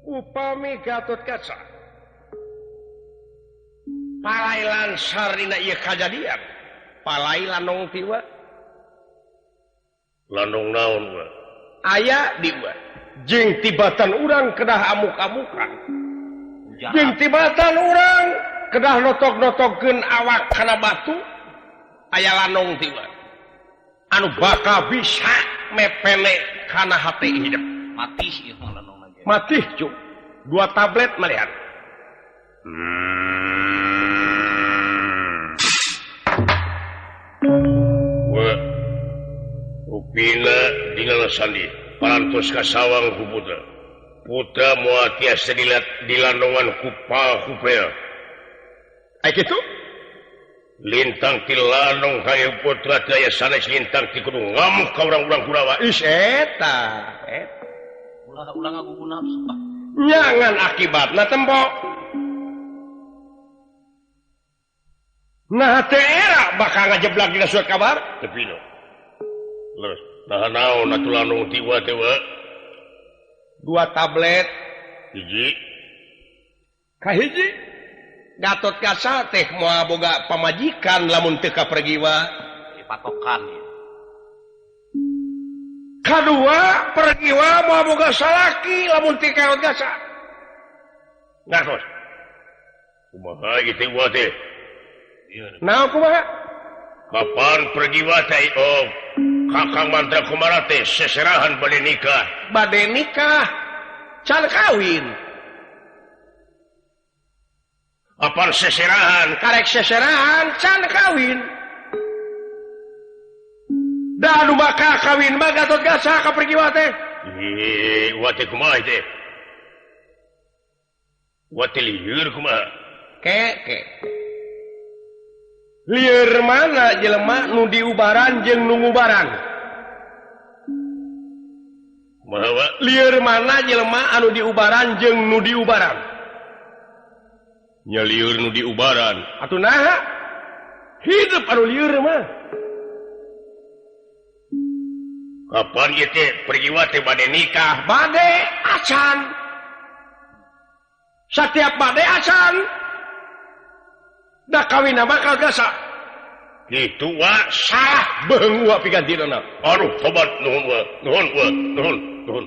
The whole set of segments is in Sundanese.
upami Gatotkaca palailan sarina ieu kajadian palailan nong tiwa landung naon wa aya di wa jeung tibatan urang kedah amuk-amukan jeung tibatan urang kedah notok-notokkeun awak kana batu aya lanong tiwa anu bakal bisa mepele kana hati hidup mati ieu lanong lagi mati cuk 2 tablet malihat wa upina dinggal sandi parantos ka sawang ku putra moal tiasa dilihat di landongan kupel ai kitu lintang ti landong hayu putra daya sanes lintang ti kudu ngamuk ka urang-urang Kurawa is eta ulah ngagugu nafsu nyangan akibatna tempo nah teu era bakal ngajeblak dina surat kabar tepino leres nah naon atuh landong tiwa teh wa 2 tablet hiji kahiji Gatotkaca teh moal boga pamajikan lamun teu kapergiwa patokan ya. Kadua pergiwa moal boga salaki lamun teu Gatotkaca ngartos kumaha ieu teh wa teh naon kumaha kapan pergi wa teh oh Kakang Mantra Kumara teh seserahan bade nikah can kawin apaan seserahan karek seserahan can kawin da anu bakal kawin mah Gatotkaca kapergiwa teh wa teh kumaha teh wa teh lieur kumaha ke lieur mana jelema nu diubaran jeung nu ngubaran kumaha wa lieur mana jelema anu diubaran jeung nu diubaran nya lieur nu diubaran atuh naha hidup anu lieur mah kapan ieu teh pergi wa teh bade nikah bade acan setiap bade acan da kawinna bakal Gatotkaca kitu wa salah beung wa pigantina aduh tobat nuhun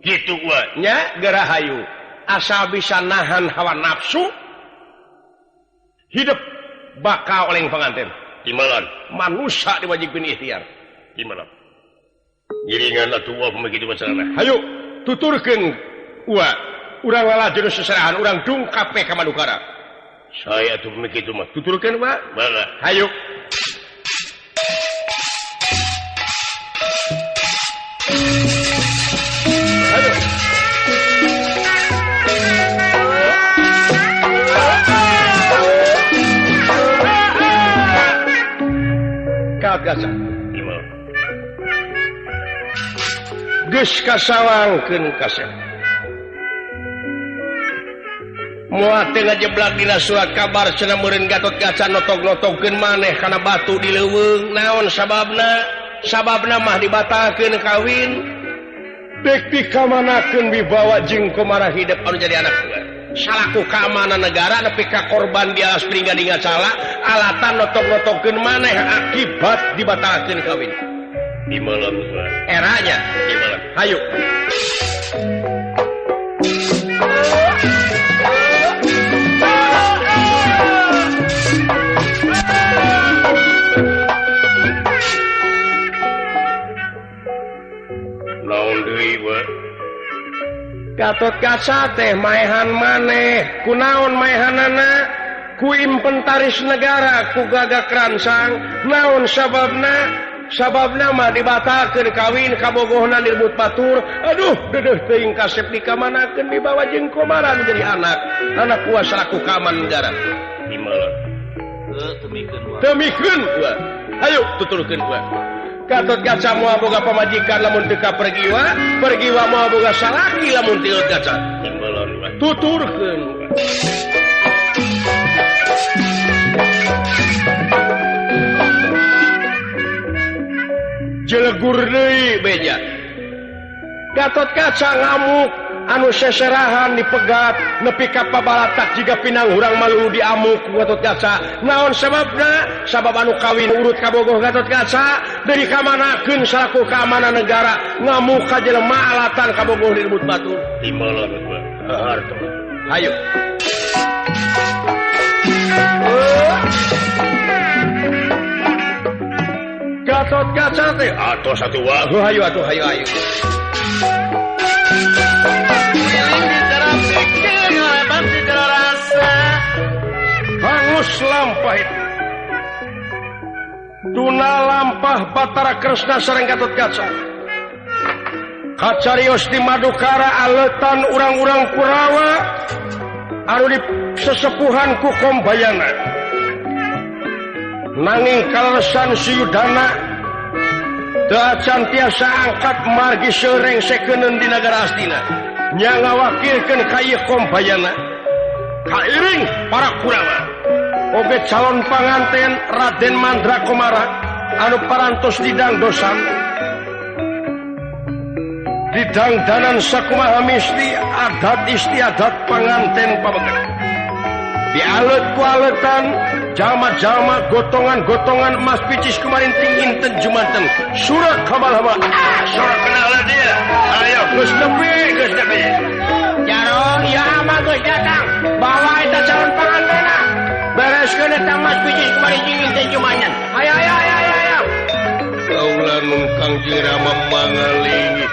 kitu wa nya gerahayu asal bisa nahan hawa nafsu hidup bakal oleh pengantin timalan manusia diwajibkeun ikhtiar timalan giringan atuh wa pamikitu masalahna hayu tuturkeun wa urang lalajeun seserahan urang dungkap ka Madukara saya atuh pamikitu mah tuturkeun wa bangga hayu Gatotkaca geus kasawangkeun kasep moal teu ngajeblak dina surat kabar cenah meureun Gatotkaca notok-notokkeun maneh kana batu di leuweung naon sababna mah dibatalkeun kawin dek dikamanakeun wibawa jeung kumara hidup anu jadi anak buah salaku keamanan negara nepi ka korban di alas pringgadingan cala alatan notok-notokkeun maneh akibat dibatalkeun kawin di malam eranya di malam hayu naon deui wa Gatotkaca teh maehan maneh kunaon maehanana ku inventaris negara ku gagak ransang naon sababna mah dibatalkeun kawin kabogohna direbut batur aduh deudeuh teuing kasep dikamanakeun dibawa jeung komaran jadi anak kuasa laku keamanan negara di malam temikeun wa hayu tuturkeun wa Gatotkaca moal boga pamajikan lamun teu pergi wa moal boga salaki lamun teu Gatotkaca di malam tuturkeun jelegur deui beja Gatot Kaca ngamuk anu seserahan dipegat nepi ka pabalatak jiga pinang urang malu diamuk Gatot Kaca. Naon sababna? Sabab anu kawin urut ka bogoh Gatot Kaca dari kamanakeun salaku keamanan negara ngamuk ka jelema alatan ka bogoh di rebut batu. Timbalan gua. Harto. Hayu. Gatot Kaca teh Atos satu wah. hayu atuh hayu. Hangus lampah itu. Tuna lampah Batara Kresna sareng Gatot Kaca. Kacarios di Madukara aletan urang-urang Kurawa anu di sesepuhan ku Kombayana. Nanging kalesan si Yudana teu acan tiasa angkat margi seureng sekeuneun di nagara Astina. Nya ngawakilkeun ka ieu Kombayana. Kairing para Kurawa. Oge calon panganten Raden Mandrakomara anu parantos didang dosan didangdanan sakumaha misti adat istiadat panganten pabeged dialet ku aletan jalma-jalma gotongan-gotongan emas picis kumarinting inten jumanten surat kamalama Surat kenal dia. Ayo geus nepi Jaro, iya mah geus datang. Bawa eta calon pangantena. bereskeun eta emas picis kumarinting inten jumanten Ayo. kaulah nun Kangjeng Rama mangalingi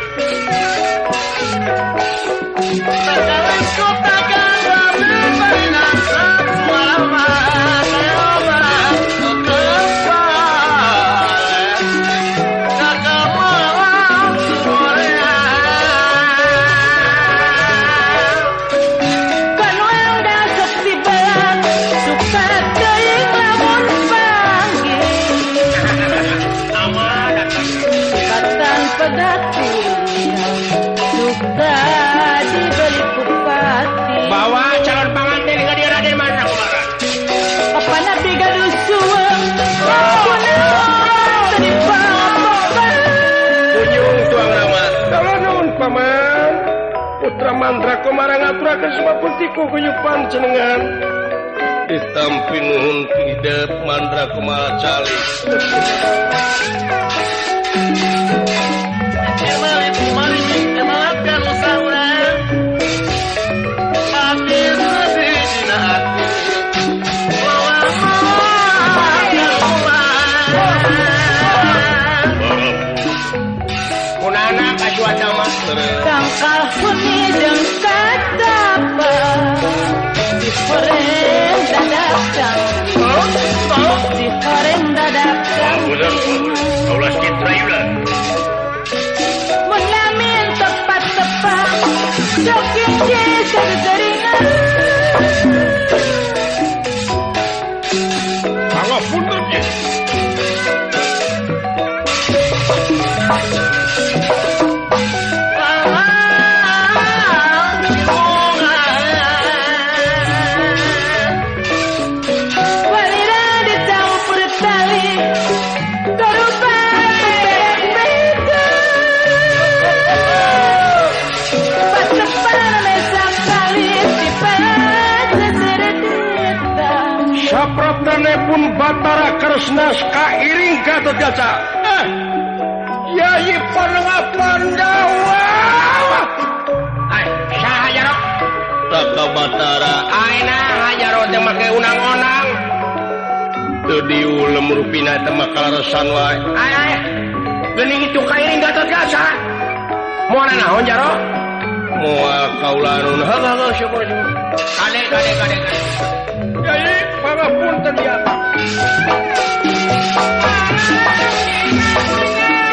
Bawa calon pengantin ke dia Raden Mandrakomara. Apa nabi gaduh suweng? kunjung tuang Rama kalau nuhun paman putra Mandrakomara ngaturakeun sumapun kuyupan jenengan ditampi nuhun hidup Mandrakomara cali Kunana kasuata mah. Tangkal puni jeung katapa Diforeng dadapkan Diforeng dadapkan Bener. Kaulah citra ieu. Mun lamin tepat-tepat Jokin kisah geringan pangapunten ye Walira dicampur tali Garupa beda-beda Patepan mesak kali Dipat seseredeta sapraptanepun Batara Kresna kairing Gatot Kaca Yai Pandawa Ai, saha Jaro? Taka Batara Aina Jaro teh make unang-onang. teu diulem rupina teh makalaresan wae Ai. Geuning itu kairing Gatot Kaca. Moal naon Jaro? moal kaula anu hahaha syukur Kade. Yai pangapunten ya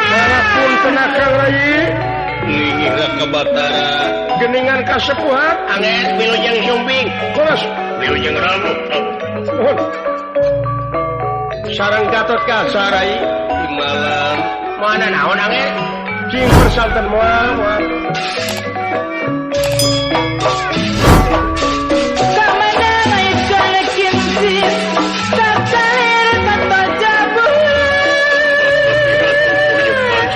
pangapunten Kang Rai ningih ka Batara geningan kasepuhan Angin Wilujeng Sumping. terus Wilujeng Ramu. nuhun sareng Gatot Kaca Rai imalan Moal naon angin? cing persanten moal Kamana may kalakinsin Kakalir kato jabul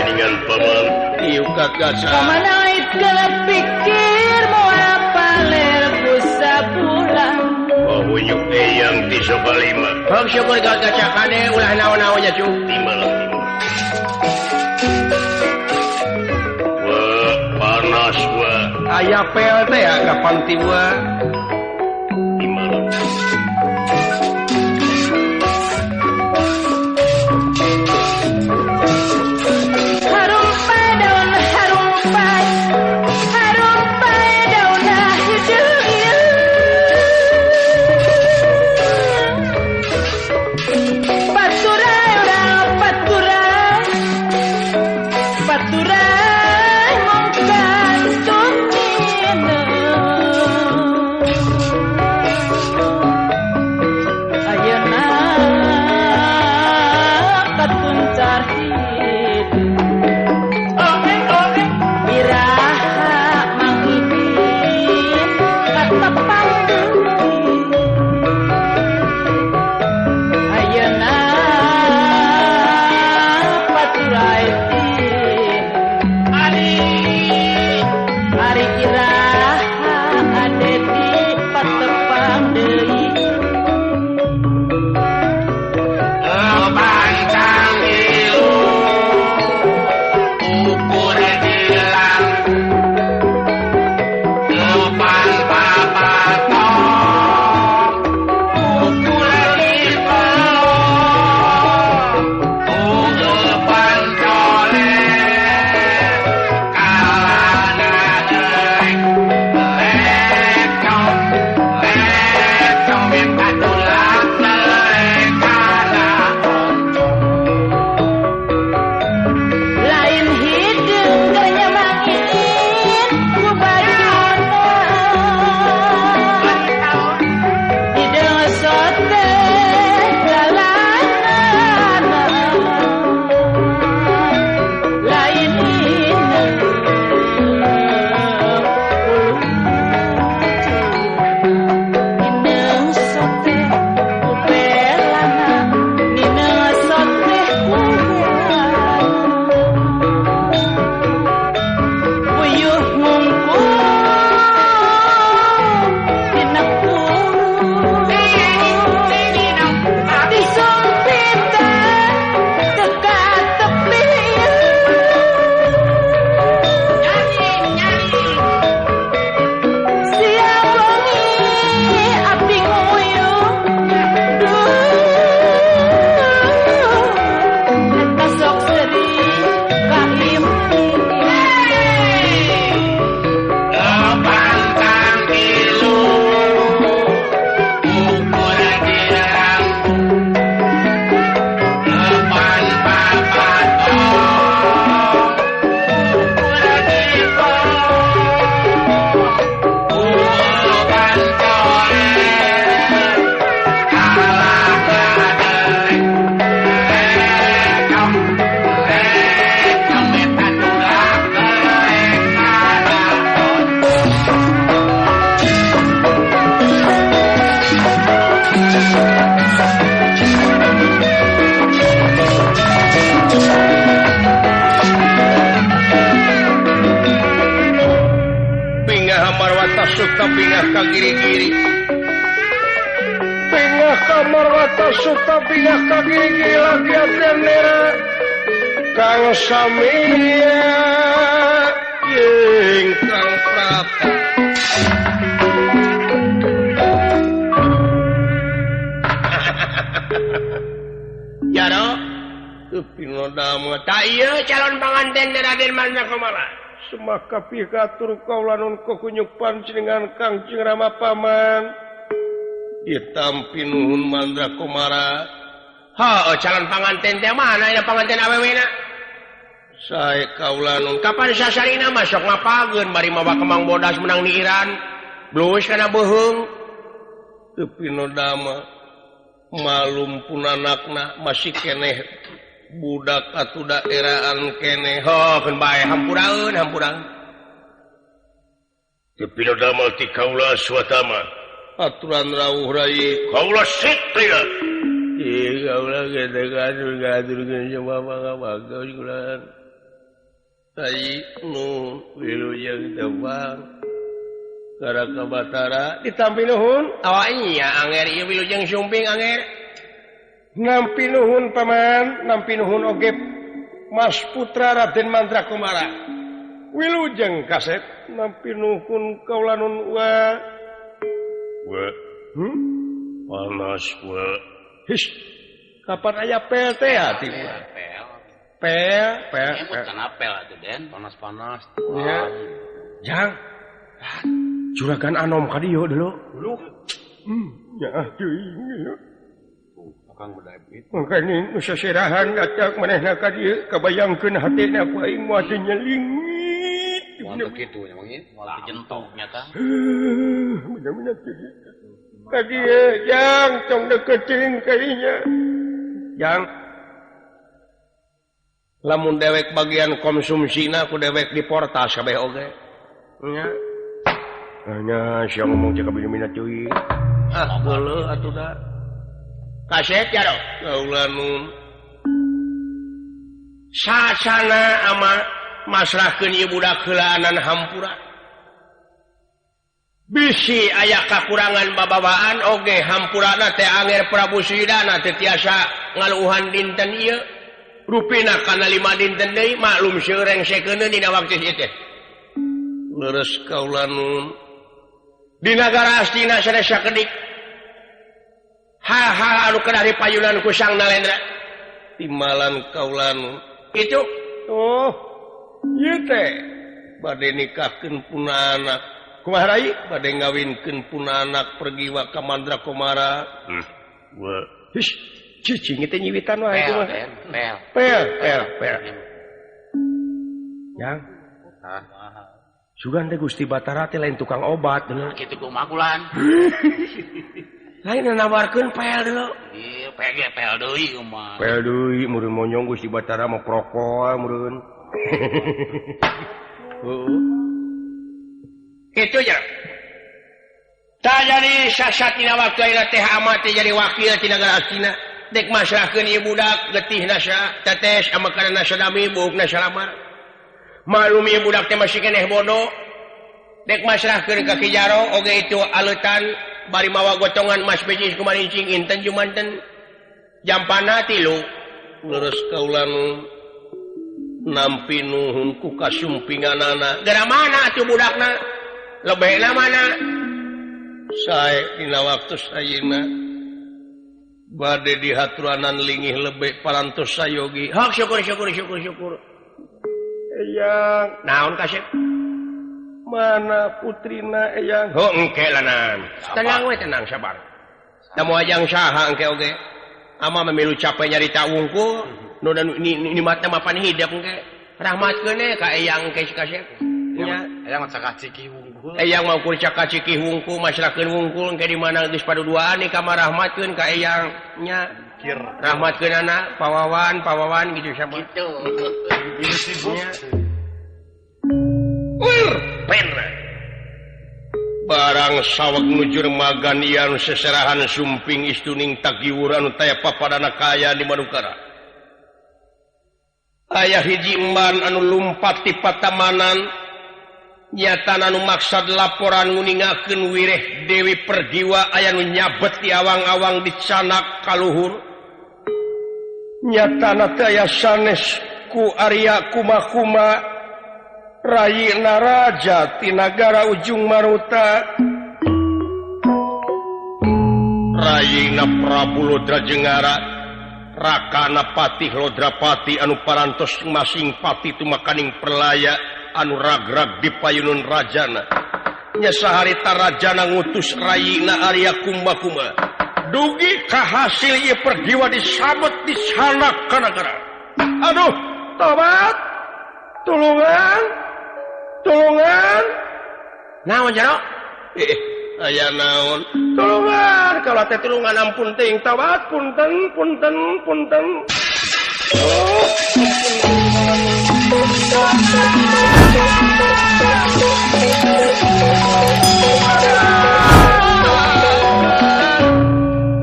Dengan paman ieu kagaca Kamana ikeun pikir moal paler ku sabulan. Oh unyuk eyang ti sobalima. Hong syukur kagaca kade ulah naon-naonnya cu Timbal. Wah panas wah. aya pel teh kapan tiwa Timbal. Harumpai daun harumpai daun hidung. Paturai orang paturai mongkan tumina. Ayeuna katuncar hidup. Biraha mangibin katepang deui. Ayeuna paturai Ari iraha ade di patepang deui. Pantang ilu ukur dilang lepan papatok ukur dikolong ugepan colek kalana lekong minta tulak lekana Lain hidung kenyamangin ku bajuna. Hidung sote jalanana. Lain hidung Nineng sote kupelana. Nineng sote kupelana. Puyuh ngungkung dina kurung. Disumpitan teka tepi. Siang wengi abdi nguyuh. Eta sok seri ka impi. pantang ilu ukur dilang lepan papatok ukur dikolong ugepan colek kalana lekong minta tulak lekana pingah marwata suta pingah ka giri-giri pingah ka marwata suta pingah ka giri-giri lagi abdendera kang samia jeung kang prata jaro pino dama ta ieu calon panganten Raden Mandra Komara semaka pihatur kaula nun kukunyupan dengan Kangjeng Rama Paman ditampi nuhun Mandra Komara ha calon panganten teh mana aya panganten awewena sae kaula nun kapan sasarina masuk ngapageun bari mawa kemang bodas menang di Iran blues kana beuheung teu pino dama malum pun anakna masih keneh budak atuh daeraan keneh keun bae hampuraeun Tepino damal ti kaula swatama. aturan rawuh rai Kaula sitria. kaula gadur-gadur sama mangga-mangga ulan wilujeng tebang Karaka Batara ditampi nuhun awaknya anger ieu wilujeng sumping anger nampi nuhun paman nampi nuhun oge Mas Putra Raden Mandrakumara wilujeng kasep nampi nuhun kaulanun wa panas wa his kapan aya pel teh ati pel bukan apel atuh Den panas-panas ya jang juragan anom ka dieu dulu ya teuing Kang Bedabit makanya nu saserahan ngacak manehna ka dieu kabayangkeun hatena ku aing moal teu nyelingit Wah kitu nya mangin malah jentok nyata bener-bener ka dieu jang tong deukeut teuing ka inya jang lamun dewek bagian konsumsina ku dewek diportas kabeh oge nya hanya sia ngomong cek kabeh mina cuy geuleuh atuh da kaset ya dong kaulanun sasana ama masrahkeun ieu budak heulaanan hampura bisi aya kakurangan babawaan oge hampurana teh anger Prabu Sidana teh tiasa ngaluuhan dinten ieu rupina kana 5 dinten deui maklum seureng-sekeuneu dina waktu ieu teh leres kaulanun di nagara Astina sadaya kedik hal-hal anu kedah dipayunan ku Sang Nalendra timalan kaulanun itu ieu teh bade nikahkeun punana kumaha rai bade ngawinkeun punana pergiwa ka Mandrakumara his cicing teh nyiwitan wae itu mah pel yang sugan teh Gusti Batara teh lain tukang obat bener kitu kumakulan lain nawarkeun pel dulu ieu pel deui mah pel deui mureun monyong Gusti Batara mah prokol mureun itu ya tak jadi sasatina waktu ayeuna teh amat jadi wakil ti nagara Astina dek masrahkeun ieu budak getihna sa tetes amakanana sadami buukna salamar malum ieu budak teh masih keneh bodoh dek masrahkeun ka Ki Jaro oge itu aleutan bari mawa gotongan mas bejis kumarincing inten jumanten jampana 3 leres kaulan nampi nuhun ku kasumpinganana gara mana atuh budakna lebehna mana sae dina waktu sayeuna bade dihaturanan lingih lebih parantos sayogi hak syukur eyang naon kasep mana putrina eyang ho engke lanan tenang we tenang sabar tamu ajang saha engke oge ama memilu capek nyarita wungkul nu dan ni matna mapan hidap engke rahmatkeun ka eyang engke kasep nya eyang cakak ciki wungkul eyang mau kur cakak ciki wungkul masrakeun wungkul engke di mana geus paduduaan ni ka rahmatkeun ka eyang nya rahmatkeun anak pawawan gitu sama gitu pena barang saweg nuju remaganian seserahan sumping istuning tagiwuran taya papadana kaya di Madukara aya hiji emban anu lumpat ti patamanan nyatan anu maksad laporan nguningakeun wireh Dewi Pergiwa aya nu nyabet ti awang-awang di canak kaluhur nyatana teh aya sanes ku Arya Kuma-kuma Rayina Raja ti nagara Ujung Maruta Rayina Prabu Lodra Jengara Rakana Patih Lodrapati anu parantos masing pati tumakaning perlaya anu ragrag di payunun rajana nya saharita rajana ngutus Rayina Arya Kuma-kuma dugi kahasil ieu Pergiwa disabet di sanak ka nagara aduh tobat tulungan naon jaro aya naon tulungan kalau teh tulungan ampun teuing tobat punten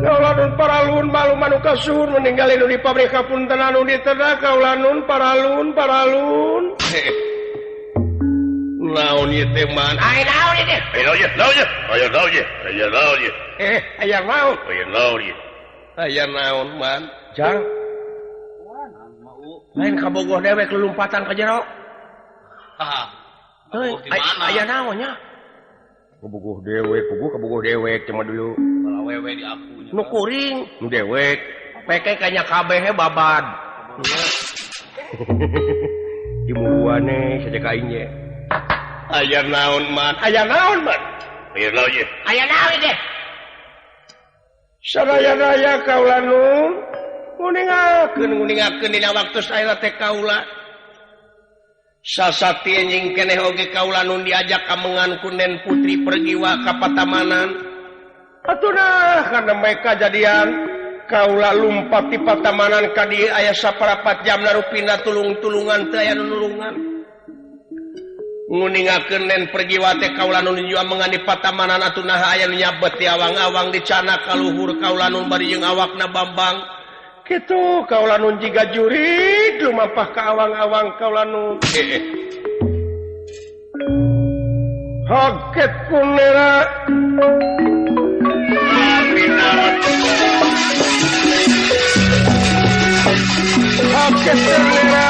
kaulanun paralun malu manu kasuhun meninggalin di pabrik kapunten anu diterda kaulanun paralun naon ieu teh man? Ai naon ieu? Aya naon ye? Aya naon? Aya naon ye? Aya naon man? Jang. Lain kabogoh dewek lumpatan ka jero. Aya naon nya? Kabogoh dewek cuma dulu. Kalau wewe di akunya. Nu kuring, nu dewek. Peke kanya kabeh babad. Dimuruane saja kainnya. Aya naon man? Aya naon man? Aya naon ye? Aya naon ieu? Sadaya-daya kaula nu nguningakeun dina waktu saela teh kaula. Sasati anjing keneh oge kaula nu diajak kamengan ku Nen Putri pergiwa ka Patamanan. Atunah kana mereka jadian kaula lumpat di Patamanan ka dieu aya saparapat jamna rupina tulung-tulungan teu aya nu nulungan. Nguningakeun Nen pergiwa teh kaula nu njua mengan di Patamanan atunah aya nu nyabet di awang-awang di cana kaluhur kaula nu bari jeung awakna Bambang. Kitu kaula nu jiga jurig lumampah ka awang-awang kaula nu. Haget kunera. Haget kunera.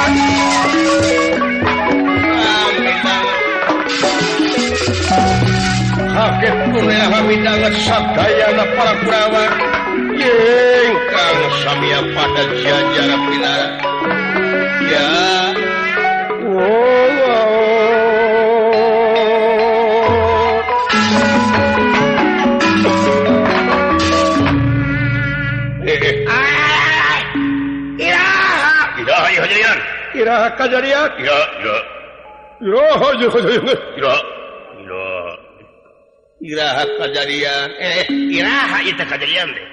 Haget kunera hamidangan sadayana para Kurawa. Kang samia pada jajara pinara ya Iraha kajadian Iraha kajadian Iraha itu kejadian deh.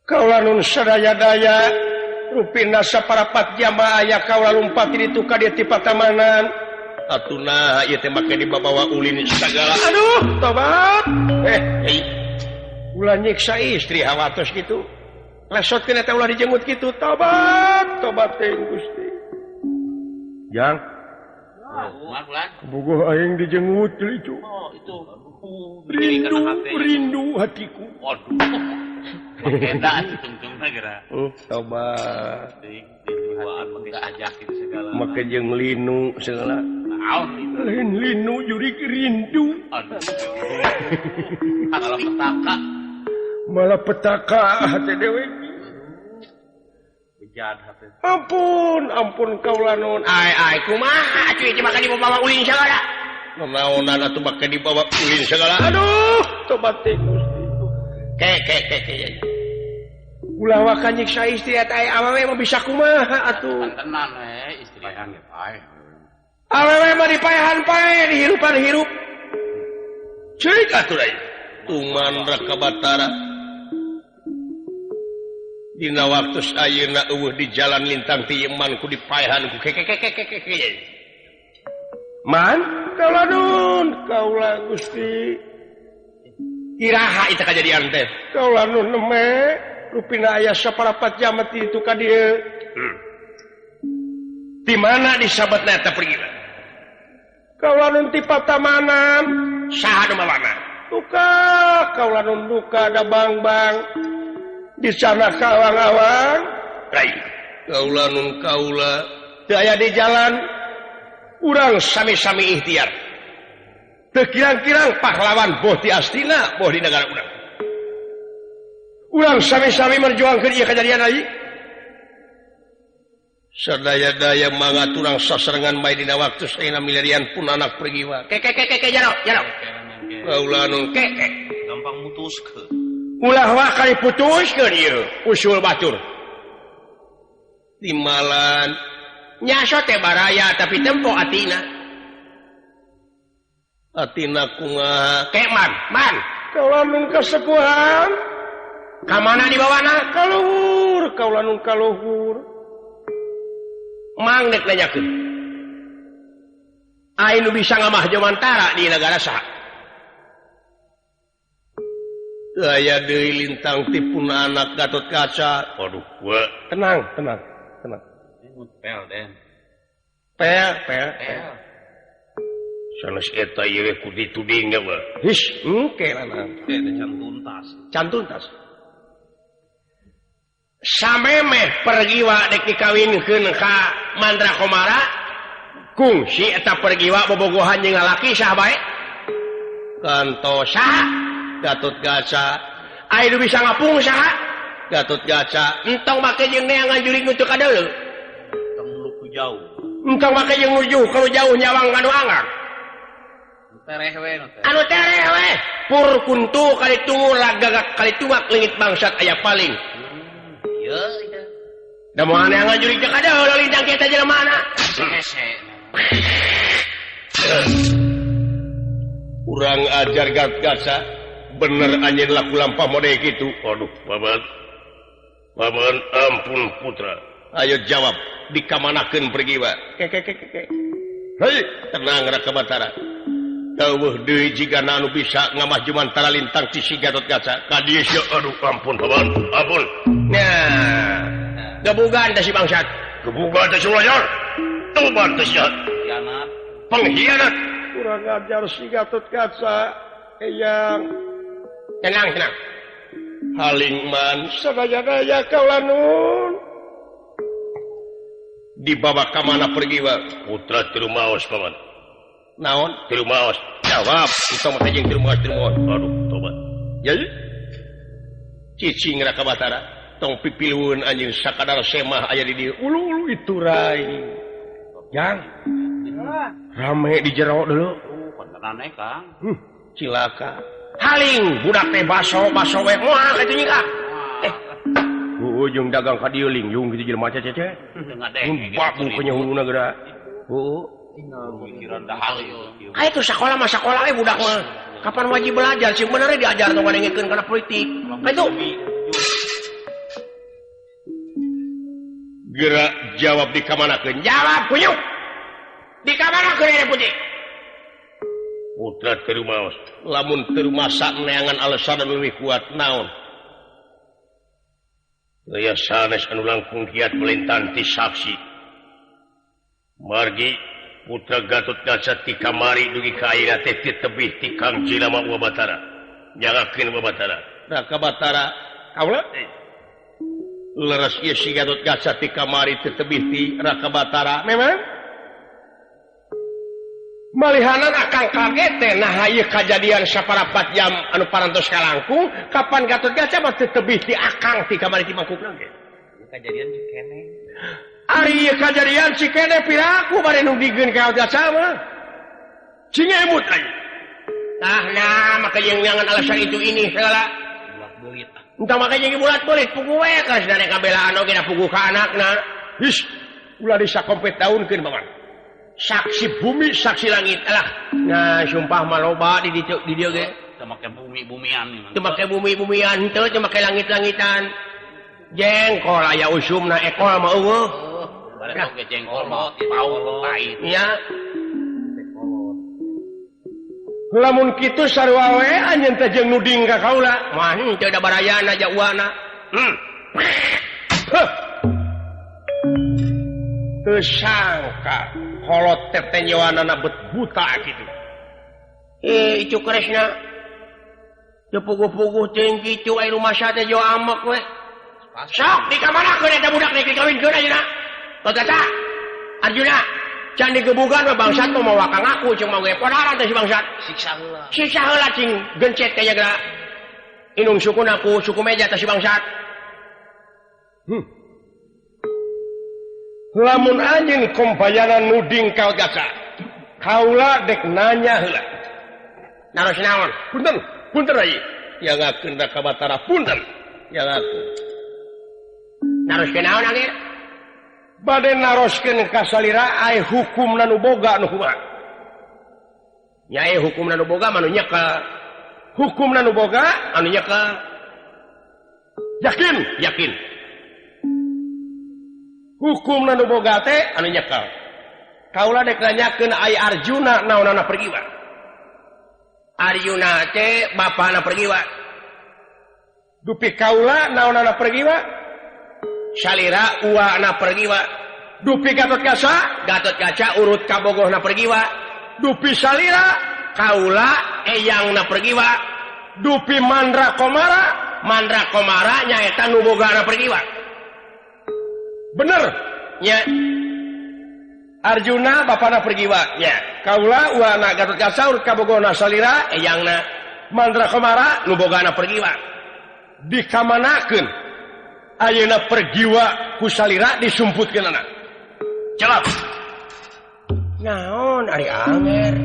Kaula nun sadaya-daya rupina saparapat jamaah aya kaula lumpat di tuka di Patamanan. Atunah ieu teh make dibawa ulin sagala. Aduh, tobat. Ulah nyiksa istri hawatos kitu. Lesot kena teh ulah dijenggut kitu. Tobat teh Gusti. Jang. Bogoh aing dijenggut itu. Oh, itu. Rindu hatiku. Waduh. Keda tungtungna geura. Tobat. Dibuaan make ajak itu segala. Make jeung linu segala. Naon itu? Lain linu jurig rindu. Aduh. Kalau petaka. Malah petaka hati dewe. Bejat hati. Ampun kaula nun. Ai kumaha atuh ieu mah ka dibawa ulin sagala. Naonan atuh make dibawa ulin segala. Aduh, tobat teh Gusti. Ke. Ulah waka nyiksa istri eta awewe mah bisa kumaha atuh. Tenan istri yang bae. Awewe mah dipaehan pae dihirupan hirup. Ceuik atuh lain. Tuman raka batara. Dina waktu ayeuna eueuh di jalan lintang ti iman ku dipaehan ku ke. Man, kaula Gusti. Iraha itu kejadian teh. Kaula nu neme rupina aya saparapat jam ti itu ka dieu. Di mana di sabatna eta pergi? Kaula nu ti Patamanan. Saha nu mawana? Duka kaula nu duka da bang-bang. Di sana kawang-awang. Lain. Kaula teu aya di jalan. Urang sami-sami ikhtiar. Tekirang-kirang pahlawan boh di Astina, boh di negara urang. Urang sami-sami merjuangkeun ieu kejadian ieu. Sadaya-daya mangat urang saserengan bae dina waktu saena milarian pun anak pergiwa. Ke jaro. Kaula nu Gampang mutuskeun. ulah wah kali putuskeun ieu usul batur. Timalan Nyasot teh baraya tapi tempo atina. Atina kumaha? Keman, man. Kaulamun kasepuhan. Ka mana dibawana? Kaluhur, kaulamun kaluhur. Mang dek nanyakeun. Ainu bisa ngamah Jomantara di negara saha? Aya deui lintang tipun anak Gatot Kaca. Waduh, gua Tenang. Pel den. Pel. sanes eta ieu ku ditudingna mah. His, engke lanang. Can tuntas. Samemeh pergiwa dek dikawinkeun ka Mantra Komara, kungsi eta pergiwa bobogohan jeung lalaki saha bae? Kantos saha? Gatotkaca. Aya nu bisa ngapung saha? Gatotkaca. Entong make jeung neangan jurig nuju ka deuleu. Tong luku jauh. Entong make jeung nuju kalau jauh nyawang kanu anggar. Tereh we nu teh. Anu tereh we. Pur kuntu kali tungu lagagak kali tungak leungit bangsat aya paling. Ieu. Da moal neangan jurig ka deuleu lintang kita jelemana. Hese. Urang ajar Gatotkaca bener anjeun laku lampah mode kitu. Waduh, Baban. Baban ampun putra. Ayo jawab, dikamanakeun pergi wa. Ke. Hei, tenang Raka Batara. Teuweuh deui jigana anu bisa ngamah jumantara lintang ti si Gatotkaca. Ka dieu sia aduh ampun Baban, ampun. Nah, gebugan teh si bangsat. Kebuka teh sulayar. Tobat teh sia. Kianat. Pengkhianat. Kurang ajar si Gatotkaca. Eyang. Tenang. Halingman sadaya-daya kaulanun. Dibawa ka mana pergi wa? Putra tilu maos Paman. Naon? Tilu maos. Jawab, kita mah jeung tilu maos. Aduh, tobat. Ya. Cicing Raka Batara, tong pipilueun anjeun sakadar semah aya di dieu. Ulu itu rai. Yang rame di jero dulu. Kontenane Kang. Cilaka. Haling budak teh baso we moal kitu nya Kang. Ujung dagang ka dieu lingjung kitu jelema cece. Ngadeng. Babu nya huluna geura. Pikiran dahal ieu. Ah itu sekolah we budak mah. Kapan wajib belajar sih benernya diajar tong ngadengkeun kana politik. Ka itu. Geura jawab dikamanakeun. Jawab kunyuk. Dikamanakeun ya putih. Putra tilu maos. Lamun teu masak neangan alasan leuwih kuat naon? Daya sanes anu langkung kiat melintan ti saksi. Margi putra Gatotkaca ti kamari dugi ka ayeuna teh ti tebih ti Kang Cilama Batara. Jangakeun Batara. Raka Batara, kaula leres ieu si Gatotkaca ti kamari teh tebih ti Raka Batara. Memang malihanan akang kaget teh nah ieu kajadian saparapat jam anu parantos kalangkung kapan Gatotkaca mah teu tebih ti akang ti kamari ti mangkukna ge. Kejadian di kene. Ari ieu kajadian si kene piraku bari nu digieun ka Gatotkaca mah. Cingemut aya. Nah maka jeung nyangan alasan itu ini segala. Bulat beulit. Entah maka jeung bulat beulit pugu we ka sadaya kabelaan oge da pugu ka anakna. His ulah disakompet daunkeun Baman. Saksi bumi, saksi langit. Alah, nah sumpah maloba di dieu ge. Teu make bumi-bumian. Teu make bumi-bumian, teu make langit-langitan. Jengkol aya usumna ekol mah eueuh. Bari oge jengkol mah paul pait. Iya. Lamun kitu sarua we anjeun teh jeung nuding ka kaula. Mah teu da barayana jauhana. Teu sangka kolot teh nyawana bet buta gitu. Icu Kresna. Teu puguh-puguh teuing kitu aya rumah teh jo amek we. Sok dikamanakeun eta budak teh dikawinkeun ayeuna. Gatotkaca. Arjuna, can digebugan mah bangsat mah moal ka ngaku jeung mah ge podaran teh si bangsat. Siksa heula cing gencet kaya geura. Inung sukuna ku suku meja teh si bangsat. Lamun anjeun kompayanan nuding ka Gatotkaca. Kaula dek nanya heula. Naros naon? Punten rai. Yangakeun Raka Batara punten. Yangakeun. Naroskeun naon age? Bade naroskeun ka salira aya hukumna nu boga nu kumaha? Nya aya hukumna nu boga manu nyekel. Hukumna nu boga anu nyekel. Yakin. Hukumna nu boga teh anu nyekel. Kaula dek nanyakeun aya Arjuna naonana pergi wa. Arjuna teh bapana pergi wa. Dupi kaula naonana pergi wa. Salira uwana pergi wa. Dupi Gatotkaca urut ka bogohna pergi wa. dupi salira kaula eyangna pergiwa dupi mandra komara nyaeta nu bogana pergiwa bener nya Arjuna bapana pergiwa nya kaula wana Gatotkaca urut kabogona salira eyangna mandra komara nu bogana pergiwa dikamanakeun ayeuna pergiwa ku salira disumputkeunana celap naon ari anger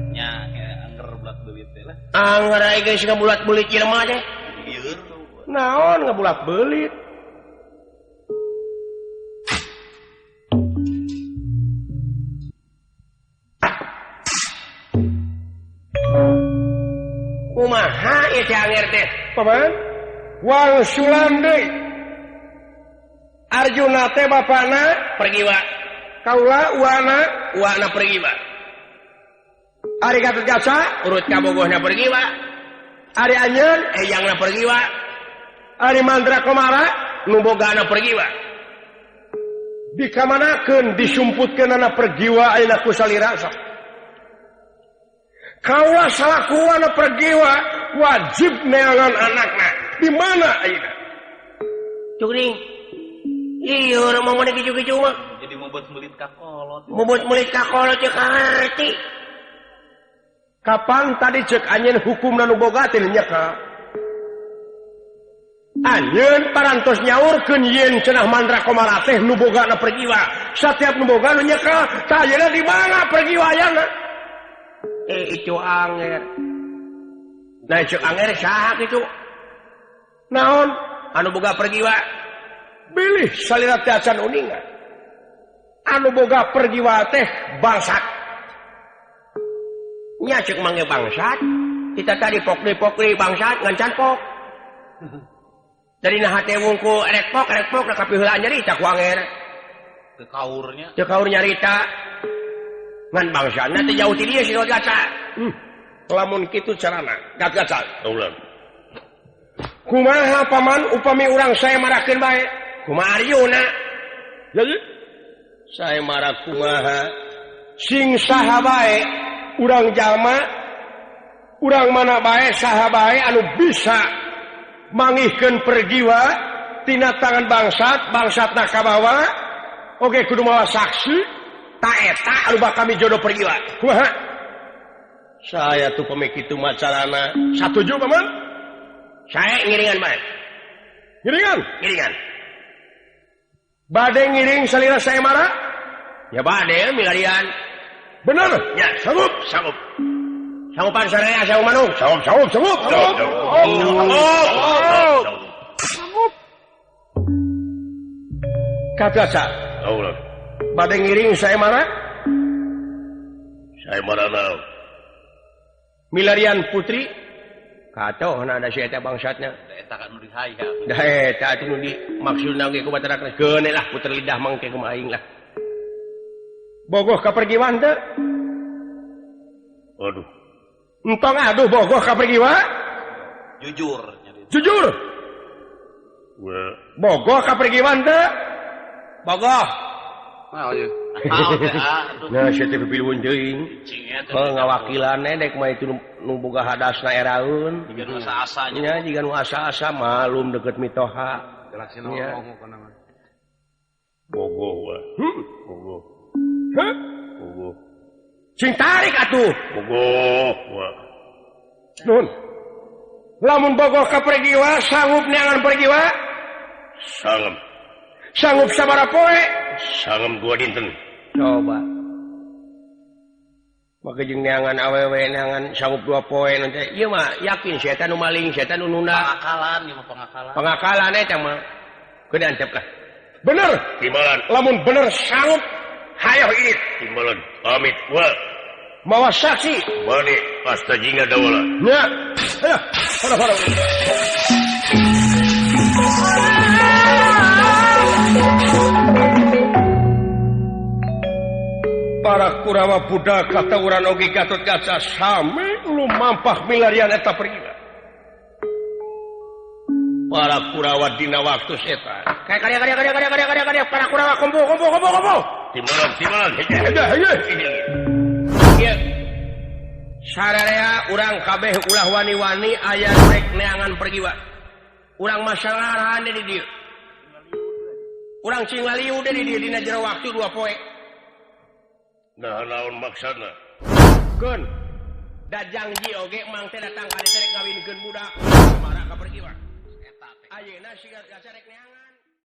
nya anger bulat beulit teh lah anger aya geus ngabulat-bulit jelema teh lieur naon ngabulat-beulit kumaha ieu teh anger teh paman wang sulam deui Arjuna teh bapana pergiwa kaula wana pergiwa ari Gatotkaca urut kabogohna pergiwa ari anjeun eyangna pergiwa ari mandra komara nu bogana pergiwa dikamanakeun disumputkeunana pergiwa ayeuna ku salira kaula salaku wana pergiwa wajib neangan anakna di mana ayeuna cukring iya orang mau gitu-gitu mah jadi mubut mulit kakolot cek ngerti kapan tadi cek anjeun hukumna nu boga teh nya ka anjeun parantos nyaurkeun yen cenah mandra komara teh nu bogana pergiwa setiap nu boga nu nya ka tah ayeuna di mana pergiwa ayana itu anger nah cek anger saha kitu naon anu boga pergiwa bilih salira teh acan uningan anu boga pergiwa teh bangsat nya ceuk mangge bangsat kita tadi pokri bangsat ngan pok dari nah teh wungku rek pok da kapiheula nyarita ku anger teu kaurnya nyarita ngan bangsatna teh jauh ti dieu si Gatotkaca lamun kitu carana Gatotkaca ulah kumaha paman upami urang saya marakeun bae kumaha Arjuna jadi saya marah kumaha sing saha bae urang jalma urang mana bae saha bae anu bisa mangihkeun pergiwa tina tangan bangsatna kabawa oge kudu mawa saksi ta eta anu bakal jodoh pergiwa kumaha saya tuh pemikitu macarana satuju paman saya ngiringan bae ngiringan bade ngiring salira saya marah ya bade milarian bener ya sanggup sanggupan saraya sanggup manung sanggup Gatotkaca bade ngiring saya marah naon milarian putri kacau ada si eta bangsatnya eta kan nu dihaya da eta atuh nu di maksudna ge ku batarakna geune lah puter lidah mangke kumaha aing lah bogoh ka pergiwan teh Waduh. entong aduh bogoh ka pergiwa jujur bogoh ka pergiwan teh bogoh nah saya teh pipilueun teuing ngawakilanna dek mah itu nu boga hadasna eraeun jiga nu asa-asa nya jiga nu asa-asa malum deket mitoha jelasin ngomong kana mah Bogoh wah. Bogoh. Sing tarik atuh. Bogoh wah. Nun. Lamun bogoh ka pergiwa sanggup neangan pergiwa? Sanggup sabaraha poe? Sangem 2 dinten. Coba. Maka jeung neangan awewe neangan sanggup 2 poe nanti. Ieu mah yakin setan nu maling, setan nu nunda. pengakalan ieu mah pengakalan. Pengakalan eta mah. Kudu antep lah. Bener. Timbalan. Lamun bener sanggup hayo iit. Timbalan. Pamit wah. Mawa saksi. Bani pasta jinga dawala. Nya. Ayo. Pada. Para Kurawa budak kata urang oge Gatotkaca sami lu mampah milarian eta pergi. Para Kurawa dina waktu eta. Karya para Kurawa kumpul. Timbalan. Iya. sararea urang kabeh ulah wani-wani aya rek neangan pergi wa. Urang masalah di dieu. Urang cingaliu di dieu dina jero waktu 2 poe. Nah naon maksana? Gun. Da janji oge mang teh datang ka dieu rek ngawinkeun budak. Marah ka pergi wa. Eta teh. Ayeuna siga rek neangan